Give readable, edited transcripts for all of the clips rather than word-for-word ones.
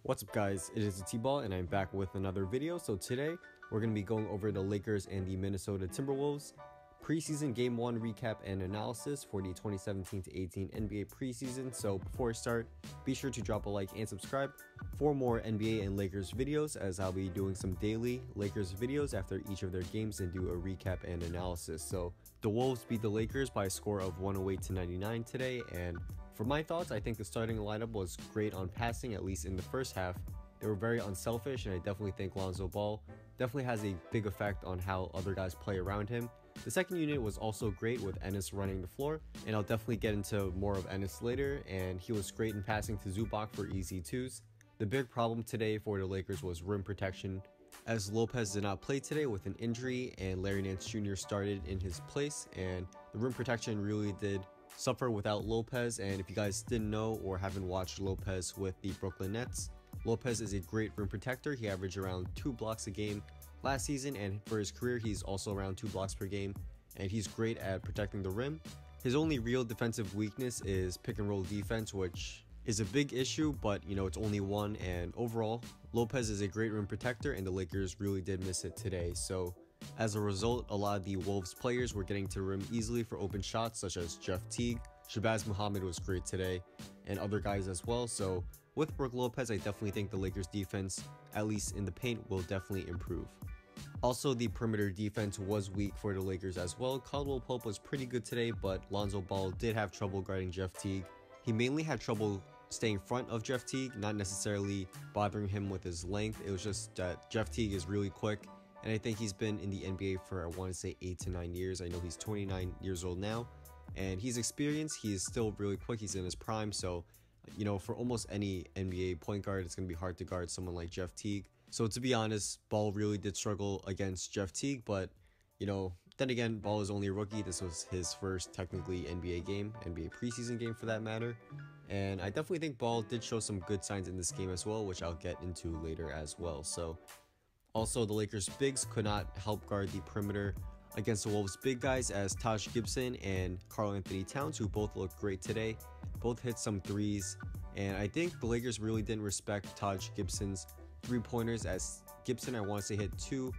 What's up guys, it is T-Ball and I'm back with another video. So today we're going to be going over the Lakers and the Minnesota Timberwolves preseason game 1 recap and analysis for the 2017-18 NBA preseason. So before I start, be sure to drop a like and subscribe for more NBA and Lakers videos, as I'll be doing some daily Lakers videos after each of their games and do a recap and analysis. So the Wolves beat the Lakers by a score of 108-99 today, and for my thoughts, I think the starting lineup was great on passing, at least in the first half. They were very unselfish, and I definitely think Lonzo Ball definitely has a big effect on how other guys play around him. The second unit was also great with Ennis running the floor, and I'll definitely get into more of Ennis later, and he was great in passing to Zubac for easy twos. The big problem today for the Lakers was rim protection, as Lopez did not play today with an injury and Larry Nance Jr. started in his place, and the rim protection really did suffer without Lopez. And if you guys didn't know or haven't watched Lopez with the Brooklyn Nets, Lopez is a great rim protector. He averaged around 2 blocks a game last season, and for his career he's also around 2 blocks per game, and he's great at protecting the rim. His only real defensive weakness is pick and roll defense, which is a big issue, but it's only one, and overall Lopez is a great rim protector and the Lakers really did miss it today. So as a result, a lot of the Wolves players were getting to the rim easily for open shots, such as Jeff Teague. Shabazz Muhammad was great today, and other guys as well. So with Brook Lopez, I definitely think the Lakers defense, at least in the paint, will definitely improve. Also, the perimeter defense was weak for the Lakers as well. Caldwell-Pope was pretty good today, but Lonzo Ball did have trouble guarding Jeff Teague. He mainly had trouble staying in front of Jeff Teague, not necessarily bothering him with his length. It was just that Jeff Teague is really quick, and I think he's been in the NBA for, I want to say, 8 to 9 years. I know he's 29 years old now, and he's experienced. He is still really quick. He's in his prime, so for almost any NBA point guard, it's going to be hard to guard someone like Jeff Teague. So to be honest, Ball really did struggle against Jeff Teague, but then again, Ball is only a rookie. This was his first technically NBA game, NBA preseason game for that matter. And I definitely think Ball did show some good signs in this game as well, which I'll get into later as well. So also, the Lakers bigs could not help guard the perimeter against the Wolves big guys, as Taj Gibson and Karl-Anthony Towns, who both looked great today, both hit some threes. And I think the Lakers really didn't respect Taj Gibson's three-pointers, as Gibson, I want to say, hit 2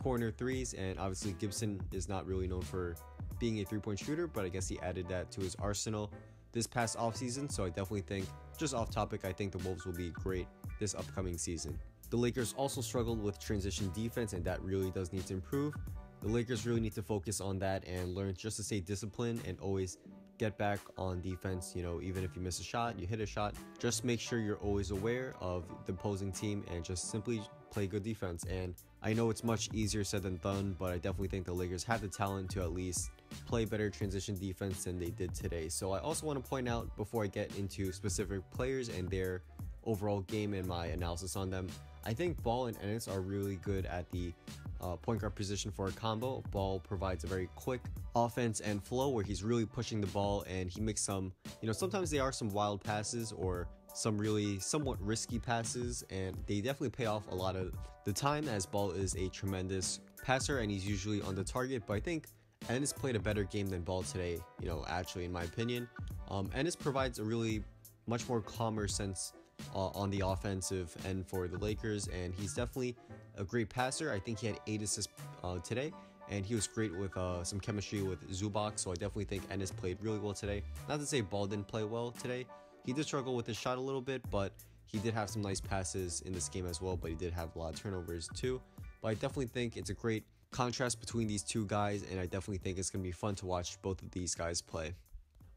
corner threes, and obviously Gibson is not really known for being a three-point shooter, but I guess he added that to his arsenal this past offseason. So I definitely think, just off topic, I think the Wolves will be great this upcoming season. The Lakers also struggled with transition defense, and that really does need to improve. The Lakers really need to focus on that and learn just to stay disciplined and always get back on defense. Even if you miss a shot, you hit a shot, just make sure you're always aware of the opposing team and just simply play good defense. And I know it's much easier said than done, but I definitely think the Lakers have the talent to at least play better transition defense than they did today. So I also want to point out, before I get into specific players and their overall game and my analysis on them, I think Ball and Ennis are really good at the point guard position for a combo. Ball provides a very quick offense and flow where he's really pushing the ball, and he makes some, sometimes they are some wild passes or some really somewhat risky passes, and they definitely pay off a lot of the time, as Ball is a tremendous passer and he's usually on the target. But I think Ennis played a better game than Ball today, actually, in my opinion. Ennis provides a really much more calmer sense on the offensive end for the Lakers, and he's definitely a great passer. I think he had 8 assists today, and he was great with some chemistry with Zubac. So I definitely think Ennis played really well today. Not to say Ball didn't play well today. He did struggle with his shot a little bit, but he did have some nice passes in this game as well, but he did have a lot of turnovers too. But I definitely think it's a great contrast between these two guys, and I definitely think it's going to be fun to watch both of these guys play.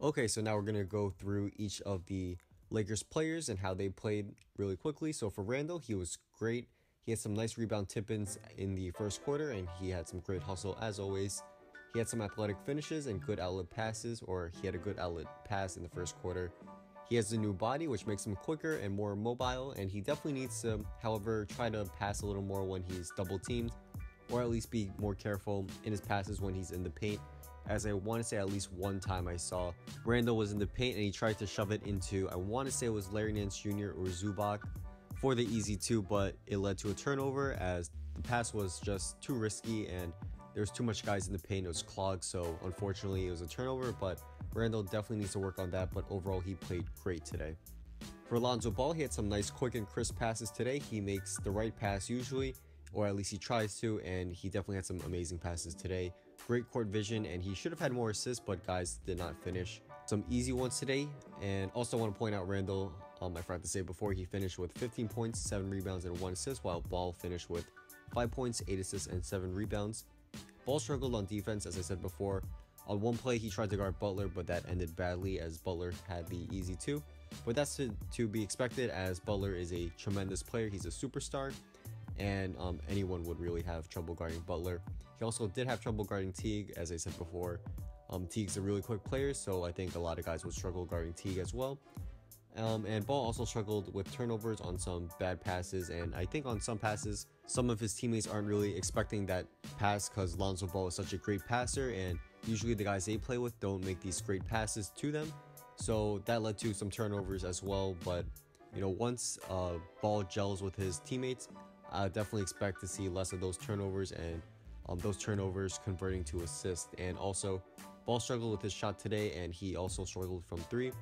Okay, so now we're going to go through each of the Lakers players and how they played really quickly. So for Randall, he was great. He had some nice rebound tip-ins in the first quarter, and he had some great hustle as always. He had some athletic finishes and good outlet passes, or he had a good outlet pass in the first quarter. He has a new body, which makes him quicker and more mobile, and he definitely needs to, however, try to pass a little more when he's double teamed, or at least be more careful in his passes when he's in the paint, as I want to say at least one time I saw Randall was in the paint and he tried to shove it into, I want to say it was Larry Nance Jr. or Zubac for the easy 2, but it led to a turnover as the pass was just too risky and there's too much guys in the paint. It was clogged, so unfortunately it was a turnover, but Randall definitely needs to work on that. But overall, he played great today. For Lonzo Ball, he had some nice quick and crisp passes today. He makes the right pass usually, or at least he tries to, and he definitely had some amazing passes today. Great court vision, and he should have had more assists, but guys did not finish. Some easy ones today, and also want to point out Randall, I forgot to say before, he finished with 15 points, 7 rebounds, and 1 assist, while Ball finished with 5 points, 8 assists, and 7 rebounds. Ball struggled on defense, as I said before. On one play, he tried to guard Butler, but that ended badly as Butler had the easy 2. But that's to be expected, as Butler is a tremendous player. He's a superstar, and anyone would really have trouble guarding Butler. He also did have trouble guarding Teague, as I said before. Teague's a really quick player, so I think a lot of guys would struggle guarding Teague as well. And Ball also struggled with turnovers on some bad passes, and I think on some passes, some of his teammates aren't really expecting that pass because Lonzo Ball is such a great passer, and usually the guys they play with don't make these great passes to them. So that led to some turnovers as well. But you know, once Ball gels with his teammates, I definitely expect to see less of those turnovers, and those turnovers converting to assists. And also, Ball struggled with his shot today, and he also struggled from 3.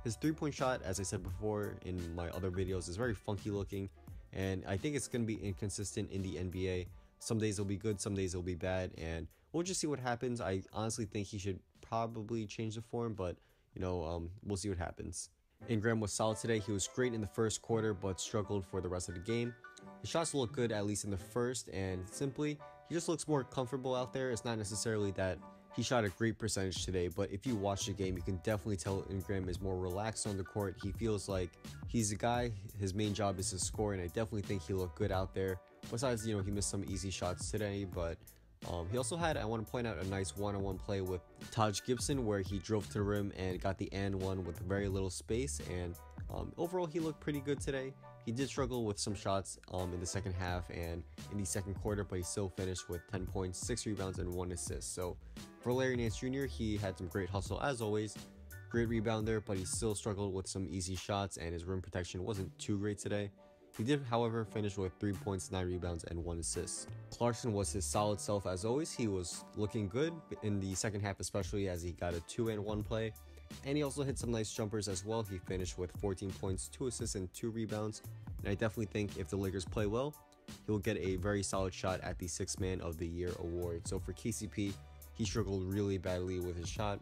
His 3-point shot, as I said before in my other videos, is very funky looking, and I think it's going to be inconsistent in the NBA. Some days it'll be good, some days it'll be bad, and we'll just see what happens. I honestly think he should probably change the form, but you know, we'll see what happens. Ingram was solid today. He was great in the first quarter, but struggled for the rest of the game. His shots look good, at least in the first, and simply, he just looks more comfortable out there. It's not necessarily that he shot a great percentage today, but if you watch the game, you can definitely tell Ingram is more relaxed on the court. He feels like he's a guy, his main job is to score, and I definitely think he looked good out there. Besides, you know, he missed some easy shots today, but he also had, I want to point out, a nice one-on-one play with Taj Gibson where he drove to the rim and got the and one with very little space, and overall he looked pretty good today. He did struggle with some shots in the second half and in the second quarter, but he still finished with 10 points, 6 rebounds, and 1 assist. So for Larry Nance Jr., he had some great hustle as always. Great rebounder, but he still struggled with some easy shots, and his rim protection wasn't too great today. He did, however, finish with 3 points, 9 rebounds, and 1 assist. Clarkson was his solid self as always. He was looking good in the second half, especially as he got a 2-and-1 play. And he also hit some nice jumpers as well. He finished with 14 points, 2 assists, and 2 rebounds. And I definitely think if the Lakers play well, he'll get a very solid shot at the 6th Man of the Year award. So for KCP, he struggled really badly with his shot.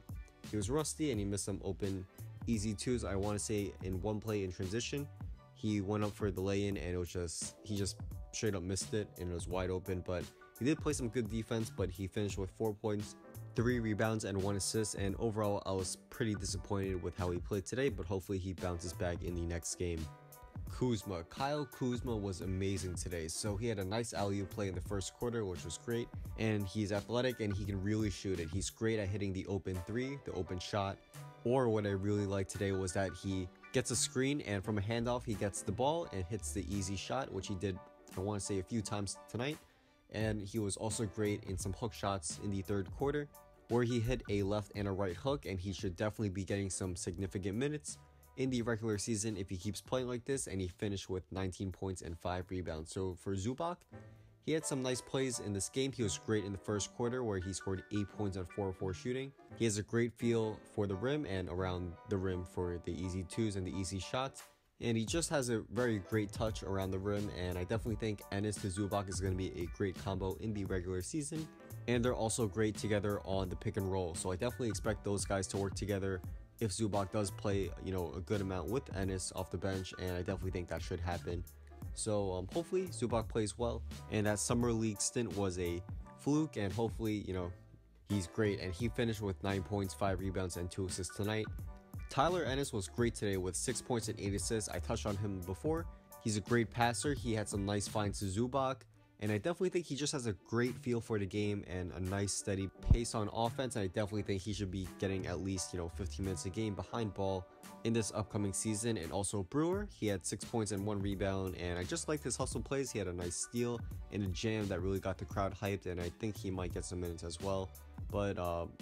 He was rusty and he missed some open, easy 2s. I want to say in one play in transition, he went up for the lay-in and it was he just straight up missed it and it was wide open. But he did play some good defense, but he finished with 4 points, 3 rebounds, and 1 assist. And overall, I was pretty disappointed with how he played today, but hopefully he bounces back in the next game. Kyle Kuzma was amazing today. So he had a nice alley-oop play in the first quarter, which was great, and he's athletic and he can really shoot it. He's great at hitting the open 3, the open shot, or what I really liked today was that he gets a screen and from a handoff he gets the ball and hits the easy shot, which he did, I want to say, a few times tonight. And he was also great in some hook shots in the third quarter where he hit a left and a right hook, and he should definitely be getting some significant minutes in the regular season if he keeps playing like this. And he finished with 19 points and 5 rebounds. So for Zubac, he had some nice plays in this game. He was great in the first quarter where he scored 8 points on 4-4 shooting. He has a great feel for the rim and around the rim for the easy 2s and the easy shots. And he just has a very great touch around the rim, and I definitely think Enes to Zubac is going to be a great combo in the regular season. And they're also great together on the pick and roll. So I definitely expect those guys to work together if Zubac does play, you know, a good amount with Enes off the bench, and I definitely think that should happen. So hopefully Zubac plays well, and that summer league stint was a fluke, and hopefully, you know, he's great. And he finished with 9 points, 5 rebounds, and 2 assists tonight. Tyler Ennis was great today with 6 points and 8 assists. I touched on him before. He's a great passer. He had some nice finds to Zubac, and I definitely think he just has a great feel for the game and a nice steady pace on offense. And I definitely think he should be getting at least, you know, 15 minutes a game behind Ball in this upcoming season. And also Brewer, he had 6 points and 1 rebound, and I just liked his hustle plays. He had a nice steal and a jam that really got the crowd hyped, and I think he might get some minutes as well, but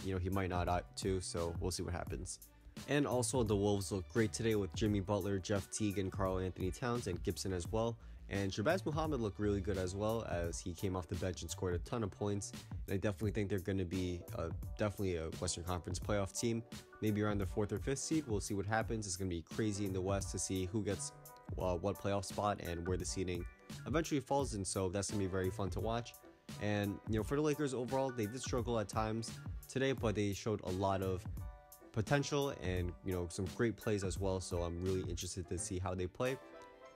you know, he might not too, so we'll see what happens. And also the Wolves look great today with Jimmy Butler, Jeff Teague, and Karl Anthony Towns, and Gibson as well. And Shabazz Muhammad looked really good as well, as he came off the bench and scored a ton of points. And I definitely think they're going to be definitely a Western Conference playoff team, maybe around the 4th or 5th seed. We'll see what happens. It's going to be crazy in the West to see who gets what playoff spot and where the seeding eventually falls in. So that's going to be very fun to watch. And for the Lakers overall, they did struggle at times today, but they showed a lot of potential and some great plays as well. So I'm really interested to see how they play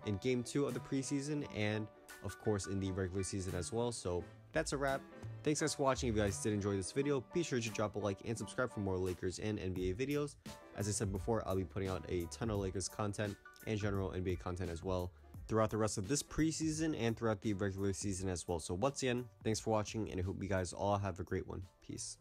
in game 2 of the preseason, and of course in the regular season as well. So that's a wrap. Thanks guys for watching. If you guys did enjoy this video, be sure to drop a like and subscribe for more Lakers and NBA videos. As I said before, I'll be putting out a ton of Lakers content and general NBA content as well throughout the rest of this preseason and throughout the regular season as well. So once again, thanks for watching, and I hope you guys all have a great one. Peace.